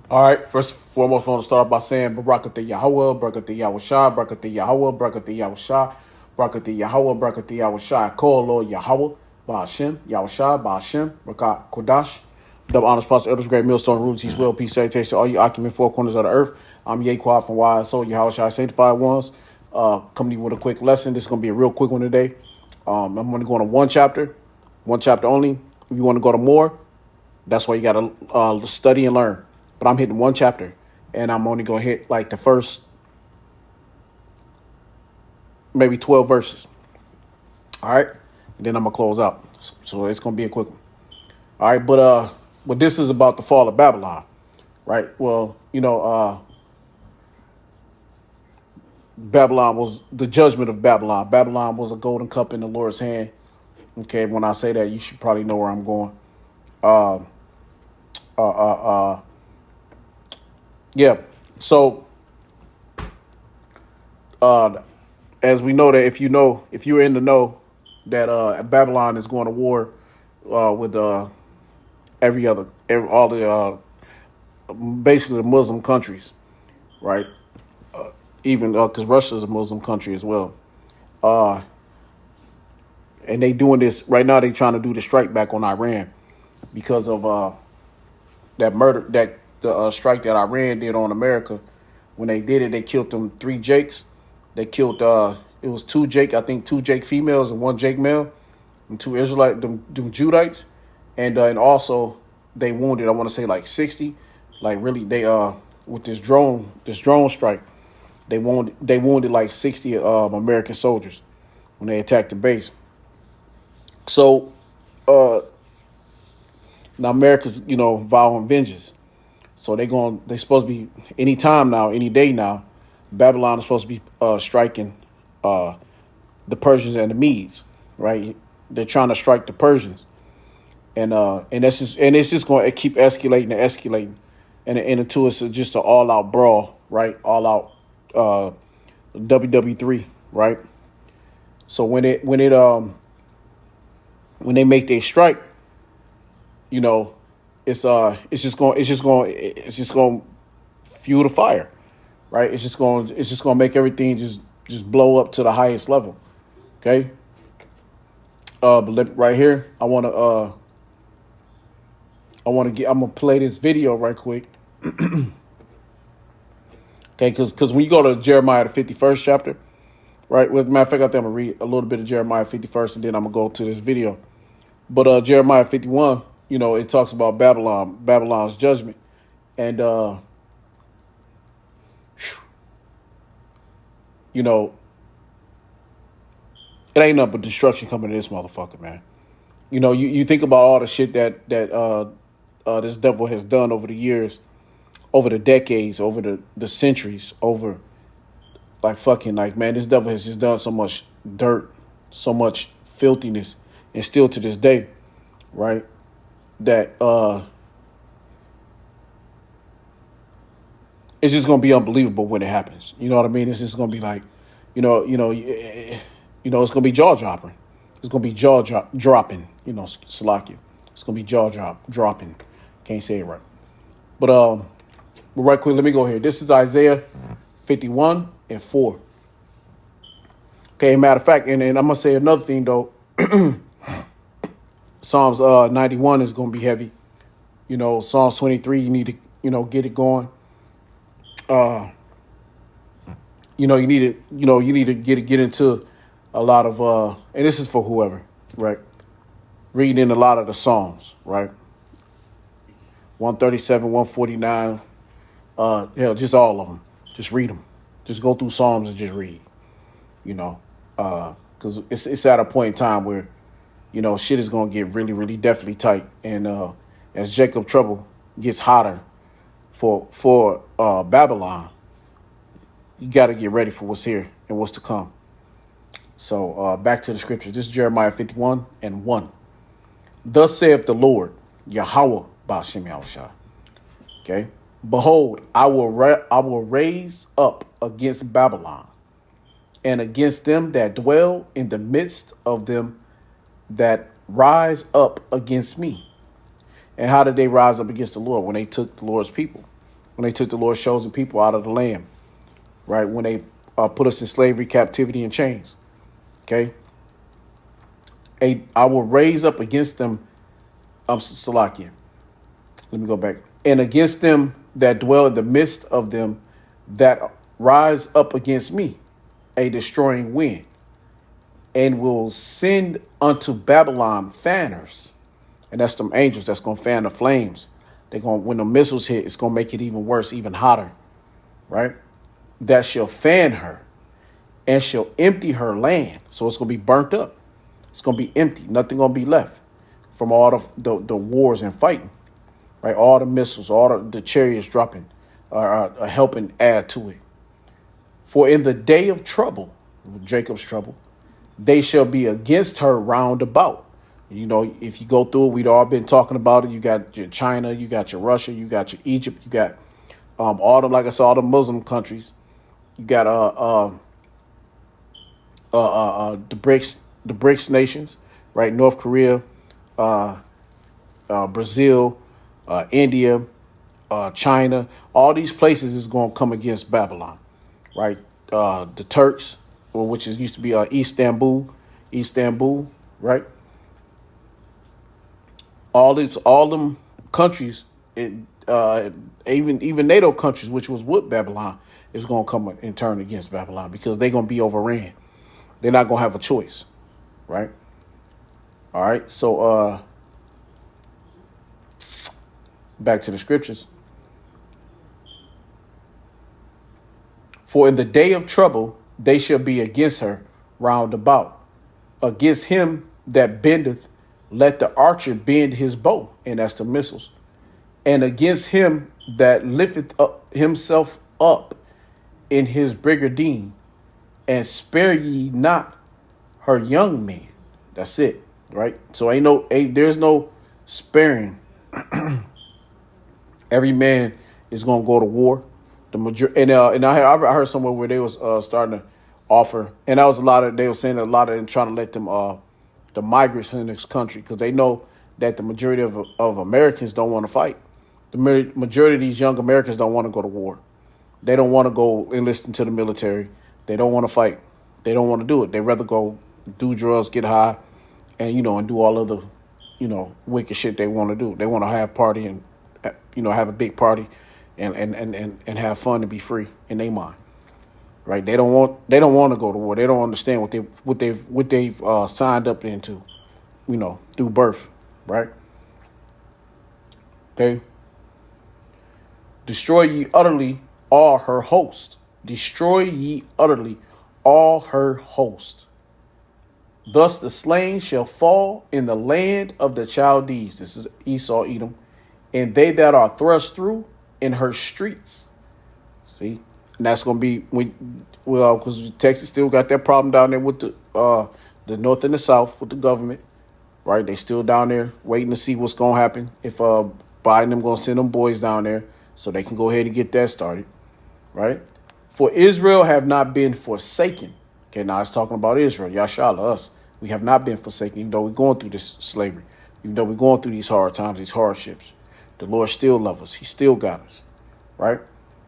All right, first and foremost, I want to start off by saying Barakatah Yahweh, Barakatah Yahushua, Barakatah Yahweh, Barakatah Yahushua, Barakatah Yahweh, Barakatah Yahushua. I call Lord Yahweh, Ba'ashem, Yahushua, Ba'ashem, Rakat Kodash. Double honors, sponsor, elders, great millstone, roots, he's well, peace, salutation to all you occupant four corners of the earth. I'm Yaquab from YSO, Yahushua, sanctified ones. Coming to you with a quick lesson. This is going to be a real quick one today. I'm going to go on one chapter only. If you want to go to more, that's why you got to study and learn. But I'm hitting one chapter, and I'm only going to hit like the first maybe 12 verses. All right? And then I'm going to close out. So it's going to be a quick one. All right, but this is about the fall of Babylon, right? Well, Babylon was the judgment of Babylon. Babylon was a golden cup in the Lord's hand. Okay, when I say that, you should probably know where I'm going. Yeah. So, as we know that if you're in the know that Babylon is going to war with all the basically the Muslim countries, right? Even because Russia is a Muslim country as well. And they doing this right now. They trying to do the strike back on Iran because of that murder, that the strike that Iran did on America. When they did it, they killed them 3 Jakes. They killed it was 2 Jake, I think 2 Jake females and 1 Jake male, and 2 Israelite them Judites, and also they wounded, I want to say like 60, like really they with this drone strike, they wounded like 60 American soldiers when they attacked the base. So now America's vowing vengeance. So they supposed to be any time now, any day now. Babylon is supposed to be striking the Persians and the Medes, right? They're trying to strike the Persians, and it's just going to keep escalating, and until it's just an all out brawl, right? All out WW3, right? So when they make their strike, it's just going to fuel the fire, right? It's just going to make everything just blow up to the highest level. Okay. But right here, I'm gonna play this video right quick. Okay, because when you go to Jeremiah the 51st chapter, right? Well, as a matter of fact, I think I'm gonna read a little bit of Jeremiah 51st, and then I'm gonna go to this video. But Jeremiah 51, it talks about Babylon's judgment, and it ain't nothing but destruction coming to this motherfucker, man. You think about all the shit that this devil has done over the years, over the decades, over the centuries, over man, this devil has just done so much dirt, so much filthiness, and still to this day, right? That it's just gonna be unbelievable when it happens. You know what I mean? It's just gonna be like, it's gonna be jaw dropping. It's gonna be dropping. Salakia. It's gonna be dropping. Can't say it right. But right quick, let me go here. This is Isaiah 51 and 4. Okay, matter of fact, and I'm gonna say another thing though. Psalms 91 is gonna be heavy. Psalms 23, you need to get it going. You need to get into a lot of and this is for whoever, right? Reading a lot of the Psalms, right? 137, 149, just all of them. Just read them. Just go through Psalms and just read. Because it's at a point in time where, shit is gonna get really, really definitely tight, and as Jacob trouble gets hotter for Babylon, you got to get ready for what's here and what's to come. So back to the scriptures. This is Jeremiah 51 and 1. Thus saith the Lord, Yahweh, Ba'ashem Yahushua. Okay. Behold, I will raise up against Babylon and against them that dwell in the midst of them that rise up against me. And how did they rise up against the Lord? When they took the Lord's people, when they took the Lord's chosen people out of the land, right? When they put us in slavery, captivity, and chains. Okay. I will raise up against them, Salakia. Let me go back. And against them that dwell in the midst of them that rise up against me, a destroying wind, and will send unto Babylon fanners. And that's them angels that's going to fan the flames. They're going, when the missiles hit, it's going to make it even worse, even hotter, right? That shall fan her and shall empty her land. So it's going to be burnt up. It's going to be empty. Nothing going to be left from all the wars and fighting, right? All the missiles, all the chariots dropping are helping add to it. For in the day of trouble, Jacob's trouble, they shall be against her round about. You know, if you go through it, we'd all been talking about it. You got your China, you got your Russia, you got your Egypt, you got all the, like I said, all the Muslim countries. You got the BRICS nations, right? North Korea, Brazil, India, China. All these places is going to come against Babylon, right? The Turks, which is used to be Istanbul, right? All them countries, even NATO countries, which was with Babylon, is going to come and turn against Babylon because they're going to be overran. They're not going to have a choice, right? All right, so back to the scriptures. For in the day of trouble they shall be against her round about. Against him that bendeth, let the archer bend his bow, and that's the missiles. And against him that lifteth up himself up in his brigandine, and spare ye not her young men. That's it, right? So there's no sparing. Every man is gonna go to war. The majority, and I heard somewhere where they was starting to offer, and that was they were saying a lot of them trying to let them the migrants in this country, because they know that the majority of Americans don't want to fight. The majority of these young Americans don't want to go to war. They don't want to go enlist into the military. They don't want to fight. They don't want to do it. They rather go do drugs, get high, and and do all of the wicked shit they want to do. They want to have party and have a big party and have fun and be free in their mind. Right? They don't want to go to war. They don't understand what they've signed up into, through birth, right? Okay. Destroy ye utterly all her host. Destroy ye utterly all her host. Thus the slain shall fall in the land of the Chaldees. This is Esau, Edom, and they that are thrust through in her streets. See, and that's going to be because Texas still got that problem down there with the North and the South with the government, right? They still down there waiting to see what's going to happen. If Biden them going to send them boys down there so they can go ahead and get that started, right? For Israel have not been forsaken. Okay, now it's talking about Israel, Yashala, us. We have not been forsaken, even though we're going through this slavery, even though we're going through these hard times, these hardships. The Lord still loves us. He still got us, right?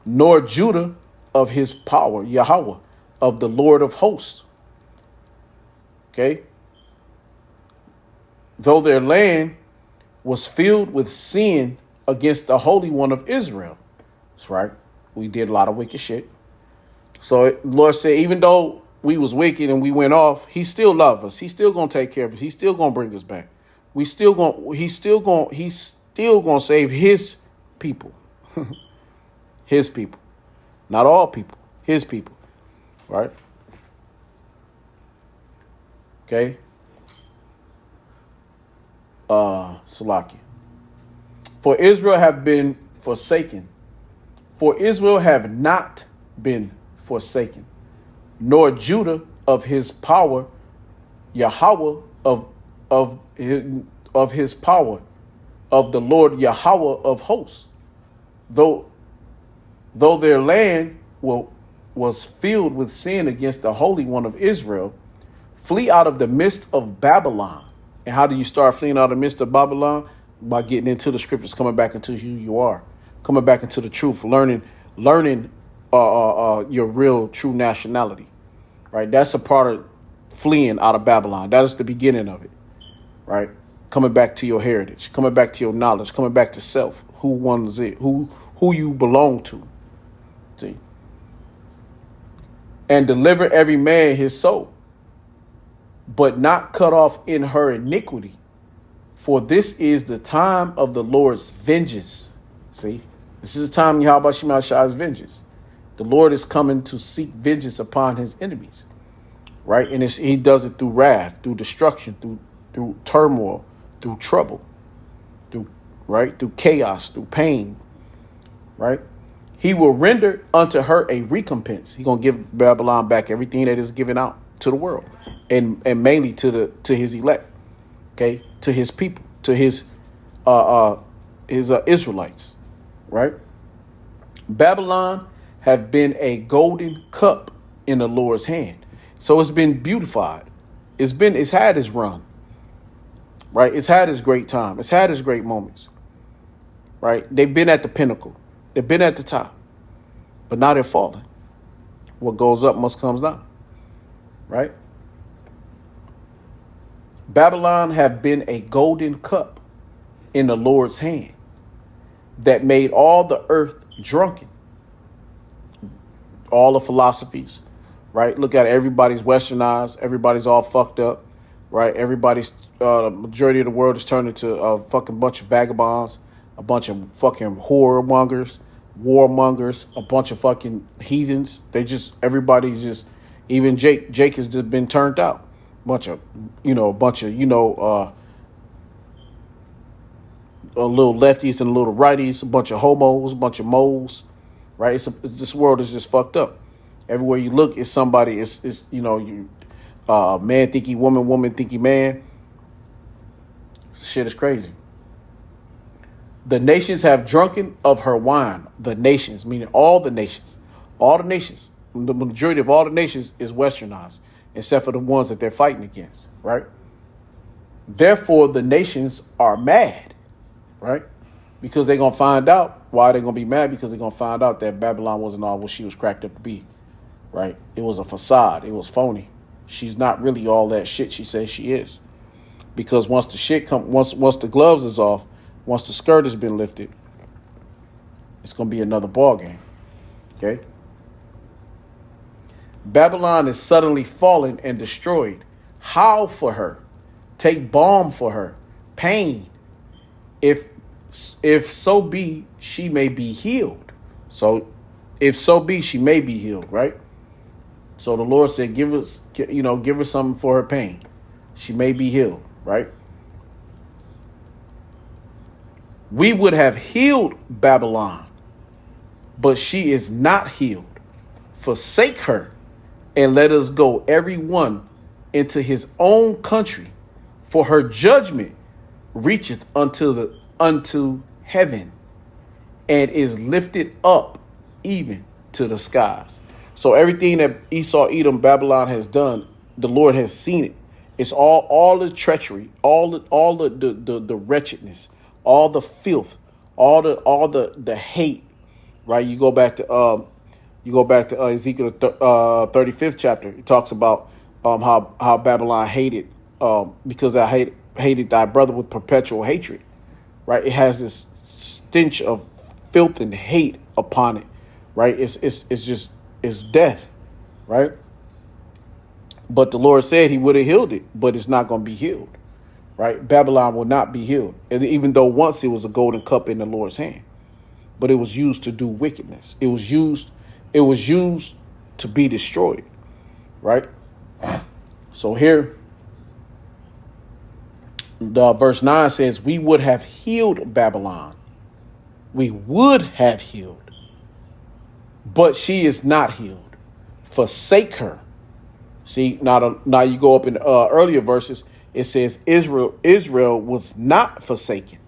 Nor Judah of his power, Yahweh, of the Lord of hosts. Okay? Though their land was filled with sin against the Holy One of Israel. That's right. We did a lot of wicked shit. So the Lord said, even though we was wicked and we went off, he still loves us. He's still going to take care of us. He's still going to bring us back. He's still going to save his people. His people. Not all people. His people. Right? Okay. Salakia. For Israel have been forsaken. For Israel have not been forsaken, nor Judah of his power, Yahweh of his power, of the Lord Yahweh of hosts. Though their land was filled with sin against the Holy One of Israel, flee out of the midst of Babylon. And how do you start fleeing out of the midst of Babylon? By getting into the scriptures, coming back into who you are. coming back into the truth, learning your real true nationality, right? That's a part of fleeing out of Babylon. That is the beginning of it, right? Coming back to your heritage, coming back to your knowledge, coming back to self. Who one's it? Who you belong to? See, and deliver every man his soul, but not cut off in her iniquity. For this is the time of the Lord's vengeance. See, this is the time Yahweh Shema Shai's vengeance. The Lord is coming to seek vengeance upon his enemies, right? And he does it through wrath, through destruction, through turmoil, through trouble, through chaos, through pain, right? He will render unto her a recompense. He's gonna give Babylon back everything that is given out to the world, and mainly to his elect, okay, to his people, to his Israelites, right? Babylon have been a golden cup in the Lord's hand, so it's been beautified. It's had its run, right? It's had its great time. It's had its great moments, right? They've been at the pinnacle. They've been at the top, but now they're falling. What goes up must come down, right? Babylon have been a golden cup in the Lord's hand that made all the earth drunken. All the philosophies, right? Look at it. Everybody's westernized. Everybody's all fucked up, right? Everybody's majority of the world is turned into a fucking bunch of vagabonds, a bunch of fucking horror mongers, warmongers, a bunch of fucking heathens. Everybody's just, even Jake has just been turned out. A little lefties and a little righties, a bunch of homos, a bunch of moles, right? This world is just fucked up. Everywhere you look, it's somebody. Man thinky woman, woman thinky man. Shit is crazy. The nations have drunken of her wine. The nations, meaning all the nations. The majority of all the nations is westernized, except for the ones that they're fighting against, right? Therefore, the nations are mad, right? Because they're going to find out. Why they're going to be mad? Because they're going to find out that Babylon wasn't all what she was cracked up to be, right? It was a facade. It was phony. She's not really all that shit she says she is. Because once the gloves is off, once the skirt has been lifted, it's going to be another ball game, okay? Babylon is suddenly fallen and destroyed. Howl for her. Take balm for her. Pain. If so be, she may be healed. So, if so be, she may be healed, right? So the Lord said, give her something for her pain. She may be healed, right? We would have healed Babylon, but she is not healed. Forsake her, and let us go every one into his own country, for her judgment reacheth unto heaven, and is lifted up even to the skies. So everything that Esau, Edom, Babylon has done, the Lord has seen it. It's all the treachery, all the wretchedness, all the filth, all the hate. Right? You go back to Ezekiel 35th chapter. It talks about how Babylon hated because I hated thy brother with perpetual hatred. Right? It has this stench of filth and hate upon it. Right? It's death. Right? But the Lord said he would have healed it, but it's not going to be healed. Right? Babylon will not be healed. And even though once it was a golden cup in the Lord's hand, but it was used to do wickedness. It was used to be destroyed. Right? So here, the verse 9 says, we would have healed Babylon. We would have healed, but she is not healed. Forsake her. See, now you go up in earlier verses, it says Israel was not forsaken,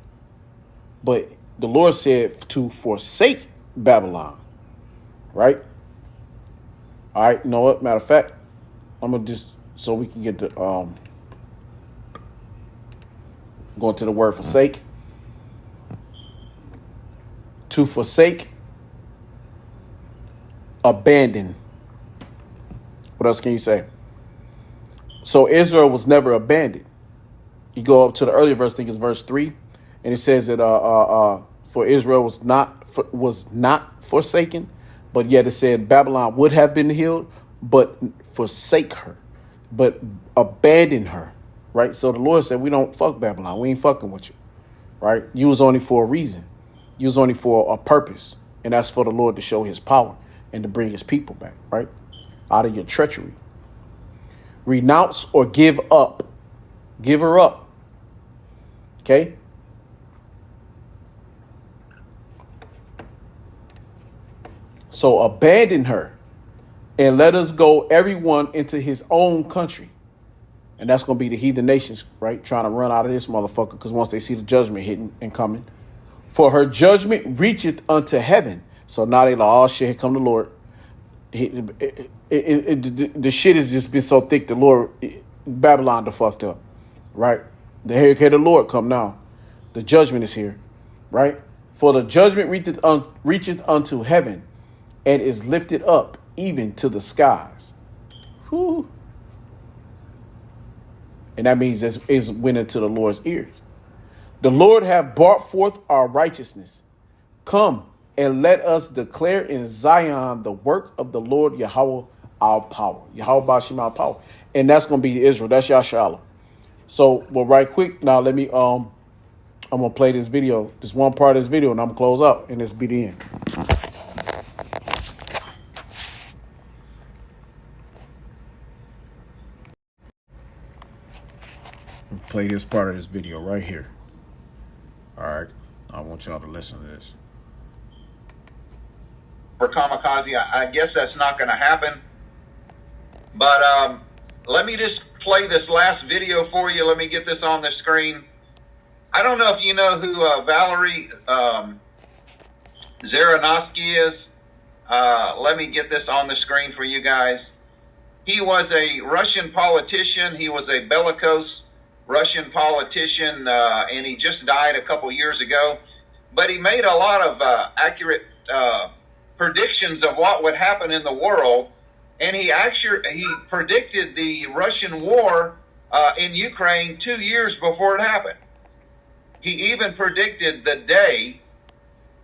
but the Lord said to forsake Babylon, right? All right, you know what? Matter of fact, I'm going to just, so we can get the, going to the word forsake. to forsake, abandon. What else can you say? So Israel was never abandoned. You go up to the earlier verse, I think it's verse 3, and it says that for Israel was not forsaken, but yet it said Babylon would have been healed, but forsake her, but abandon her, right? So the Lord said, we don't fuck Babylon. We ain't fucking with you, right? You was only for a reason. You was only for a purpose, and that's for the Lord to show his power and to bring his people back, right? Out of your treachery. Renounce or give up. Give her up. Okay? So abandon her and let us go everyone into his own country. And that's going to be the heathen nations, right? Trying to run out of this motherfucker because once they see the judgment hitting and coming. For her judgment reacheth unto heaven. So now they like, oh shit, here come the Lord. The shit has just been so thick, the Lord, Babylon the fucked up, right? Here the Lord come now. The judgment is here, right? For the judgment reacheth unto heaven and is lifted up even to the skies. Whew. And that means it's went into the Lord's ears. The Lord have brought forth our righteousness. Come and let us declare in Zion the work of the Lord Yahweh our power. Yahweh Bashim our power. And that's going to be Israel. That's Yashala. So, well, right quick, now let me, I'm going to play this video, this one part of this video, and I'm going to close out, and this be the end. Play this part of this video right here. All right. I want y'all to listen to this. For kamikaze, I guess that's not going to happen. But let me just play this last video for you. Let me get this on the screen. I don't know if you know who Valery Zaranovsky is. Let me get this on the screen for you guys. He was a Russian politician. He was a bellicose Russian politician, and he just died a couple years ago. But he made a lot of accurate predictions of what would happen in the world. And he predicted the Russian war in Ukraine 2 years before it happened. He even predicted the day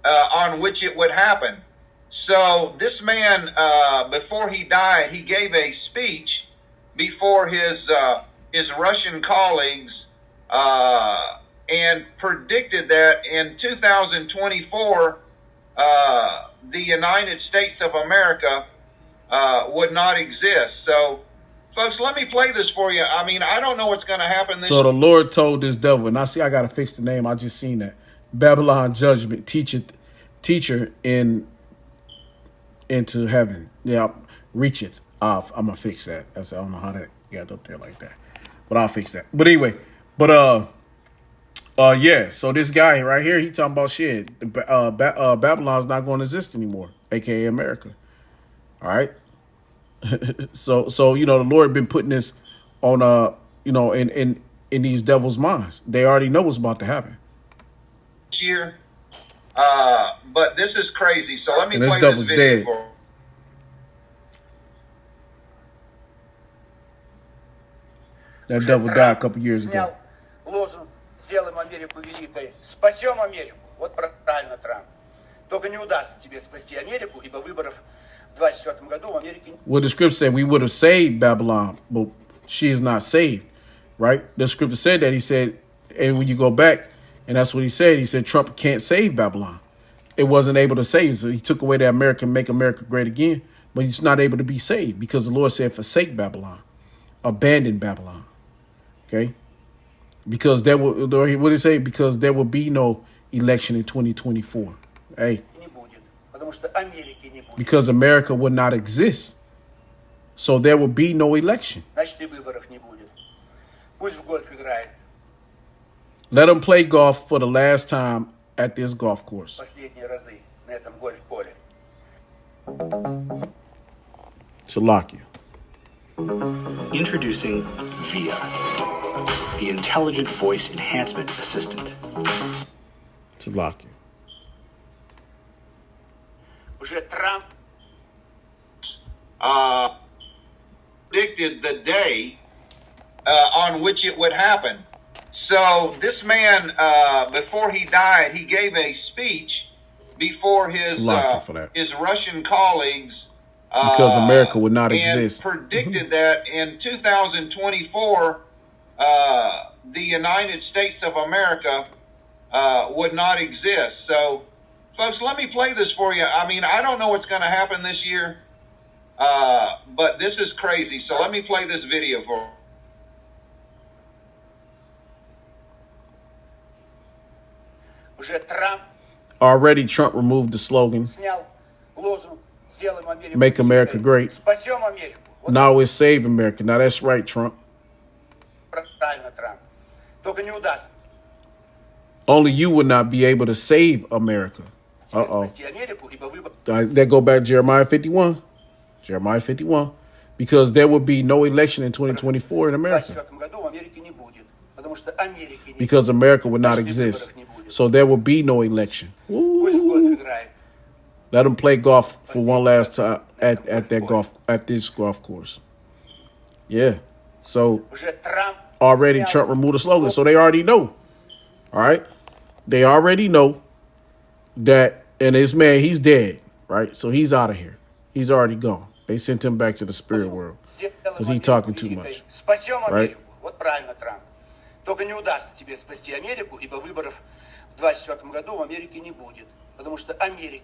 on which it would happen. So this man, before he died, he gave a speech before his Russian colleagues and predicted that in 2024, the United States of America would not exist. So, folks, let me play this for you. I mean, I don't know what's going to happen. So the Lord told this devil, and I see I got to fix the name. I just seen that. Babylon judgment, teacher into heaven. Yeah, reacheth. I'm going to fix that. I don't know how that got up there like that, but I'll fix that. But anyway, yeah, so this guy right here, he talking about shit. Babylon's not going to exist anymore, aka America. All right. so you know, the Lord been putting this on you know, in these devils' minds. They already know what's about to happen. Year. But this is crazy. So let me play this video for. That devil died a couple years ago. Сделаем Америку великой, спасем Америку. Вот правильно, Трамп. Только не удастся тебе спасти Америку, ибо выборов в 2024 году в Америке. Well, the scripture said we would have saved Babylon, but she is not saved, right? The scripture said that. He said, and when you go back, and that's what he said Trump can't save Babylon. It wasn't able to save. So he took away the American, make America great again, but he's not able to be saved because the Lord said, forsake Babylon, abandon Babylon. Okay. Because there will, what did he say? Because there will be no election in 2024. Hey. Because America would not exist. So there will be no election. Let him play golf for the last time at this golf course. Salakia. Introducing VIA, the Intelligent Voice Enhancement Assistant. Salakia. predicted the day on which it would happen. So this man, before he died, he gave a speech before his Russian colleagues because America would not and exist. Predicted that in 2024, the United States of America would not exist. So, folks, let me play this for you. I mean, I don't know what's going to happen this year, but this is crazy. So let me play this video for you. Already Trump removed the slogan, Make America Great. Now it's Save America. Now that's right, Trump. Only you would not be able to save America. That go back to Jeremiah 51. Jeremiah 51. Because there will be no election in 2024 in America. Because America would not exist. So there will be no election. Woo. Let them play golf for one last time at this golf course. Yeah. So already Trump removed the slogan. So they already know. All right. They already know that, and this man, he's dead, right? So he's out of here. He's already gone. They sent him back to the spirit world because he's talking too much. Right? Только не удастся тебе спасти Америку, ибо выборов в 2024 году в Америке не будет. Потому что Америка...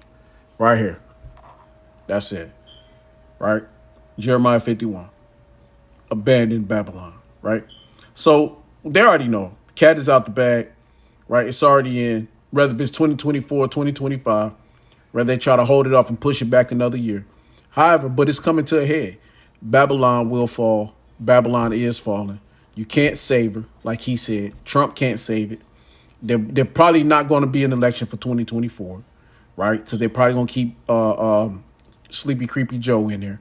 Right here. That's it. Right? Jeremiah 51. Abandoned Babylon. Right? So they already know. Cat is out the bag. Right? It's already in. Whether it's 2024, 2025. Whether they try to hold it off and push it back another year. However, but it's coming to a head. Babylon will fall. Babylon is falling. You can't save her, like he said. Trump can't save it. They're probably not going to be an election for 2024, right? Because they're probably going to keep Sleepy Creepy Joe in there,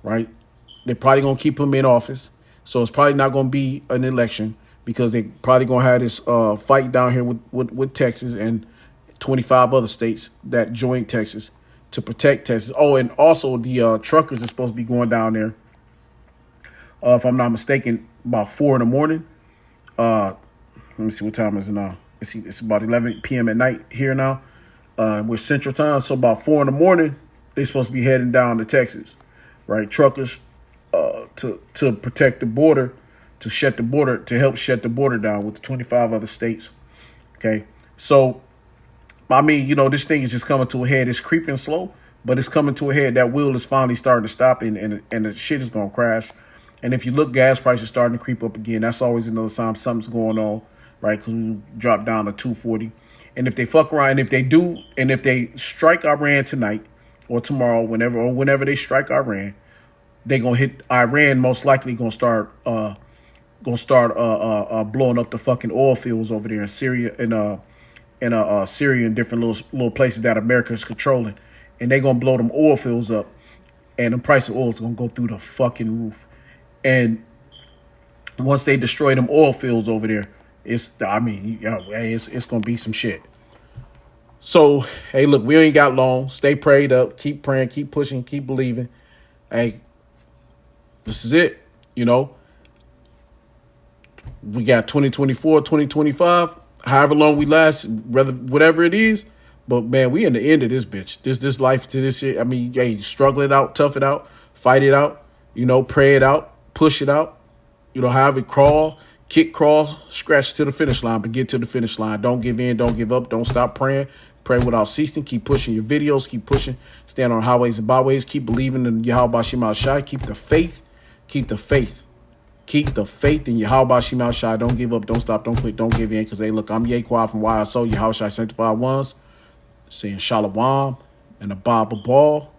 right? They're probably going to keep him in office. So it's probably not going to be an election because they're probably going to have this fight down here with Texas and 25 other states that joined Texas to protect Texas. Oh, and also the truckers are supposed to be going down there. If I'm not mistaken, about 4 in the morning. Let me see what time is it now. It's about 11 p.m. at night here now. We're Central Time, so about 4 in the morning, they're supposed to be heading down to Texas, right? Truckers to protect the border, to help shut the border down with the 25 other states. Okay, so I mean, this thing is just coming to a head. It's creeping slow, but it's coming to a head. That wheel is finally starting to stop, and the shit is gonna crash. And if you look, gas prices starting to creep up again. That's always another sign something's going on, right? Because we dropped down to 240. And if they fuck around, if they strike Iran tonight or tomorrow, whenever they strike Iran, they gonna hit Iran. Most likely gonna start blowing up the fucking oil fields over there in Syria and Syria and different little places that America is controlling, and they gonna blow them oil fields up, and the price of oil is gonna go through the fucking roof. And once they destroy them oil fields over there, it's gonna be some shit. So, hey, look, we ain't got long. Stay prayed up. Keep praying. Keep pushing. Keep believing. Hey, this is it. We got 2024, 2025. However long we last, whatever it is. But man, we in the end of this bitch. This life to this shit. I mean, hey, struggle it out, tough it out, fight it out. Pray it out. Push it out, however, crawl, scratch to the finish line, but get to the finish line. Don't give in, don't give up, don't stop praying. Pray without ceasing. Keep pushing your videos, keep pushing. Stand on highways and byways. Keep believing in Yahweh Shema Shai. Keep the faith. Keep the faith. Keep the faith in Yahweh Shema Shai. Don't give up, don't stop, don't quit, don't give in. Because, hey, look, I'm Yaquan from YSO, Yahweh Shai Sanctified Ones, saying Shalom and a Bible ball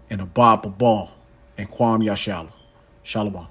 and a Bible ball and Kwam Yashala. Shalom.